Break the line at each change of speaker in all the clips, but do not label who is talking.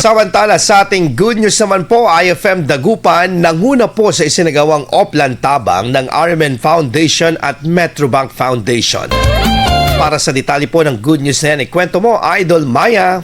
Samantala sa ating good news naman po, IFM Dagupan nanguna po sa isinagawang Oplan Tabang ng RMN Foundation at Metrobank Foundation. Para sa detalye po ng good news na yan, ikwento mo, Idol Maya.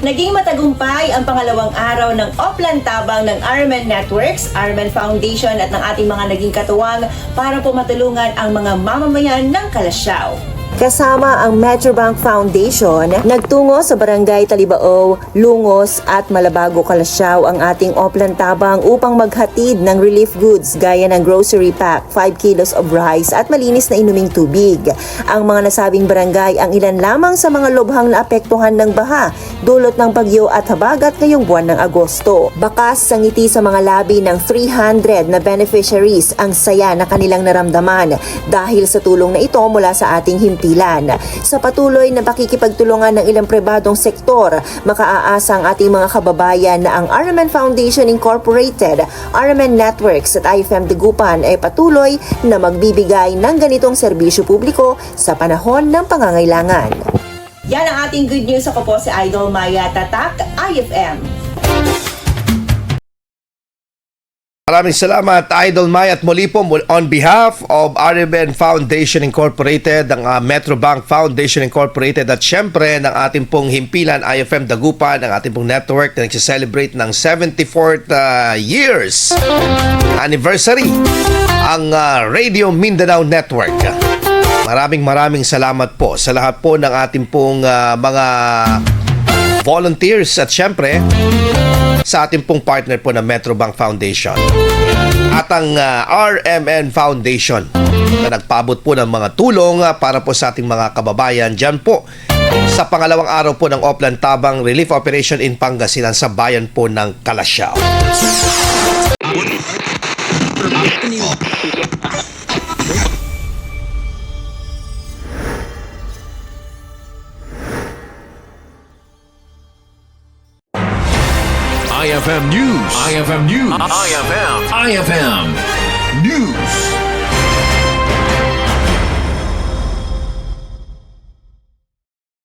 Naging matagumpay ang pangalawang araw ng Oplan Tabang ng RMN Networks, RMN Foundation at ng ating mga naging katuwang para po matulungan ang mga mamamayan ng Calasiao. Kasama ang Metrobank Foundation, nagtungo sa Barangay Talibao, Lungos at Malabago, Calasiao ang ating Oplan Tabang upang maghatid ng relief goods gaya ng grocery pack, 5 kilos of rice at malinis na inuming tubig. Ang mga nasabing barangay ang ilan lamang sa mga lubhang naapektuhan ng baha, dulot ng bagyo at habagat ngayong buwan ng Agosto. Bakas sa ngiti sa mga labi ng 300 na beneficiaries ang saya na kanilang naramdaman dahil sa tulong na ito mula sa ating himpilan. Sa patuloy na pakikipagtulungan ng ilang pribadong sektor, makaaasa ang ating mga kababayan na ang RMN Foundation Incorporated, RMN Networks at IFM Dagupan ay patuloy na magbibigay ng ganitong serbisyo publiko sa panahon ng pangangailangan. Yan ang ating good news. Ako po si Idol Maya Tatak, IFM.
Maraming salamat, Idol Maya, at muli po on behalf of RMN Foundation Incorporated, ng Metrobank Foundation Incorporated at syempre ng ating pong himpilan IFM Dagupan, ng ating pong network na nagsiselebrate ng 74th years anniversary ang Radio Mindanao Network. Maraming salamat po sa lahat po ng ating pong mga volunteers at syempre sa ating pong partner po na Metrobank Foundation at ang RMN Foundation na nagpaabot po ng mga tulong para po sa ating mga kababayan dyan po sa pangalawang araw po ng Oplan Tabang Relief Operation in Pangasinan sa bayan po ng Calasiao.
IFM News. IFM News. IFM News.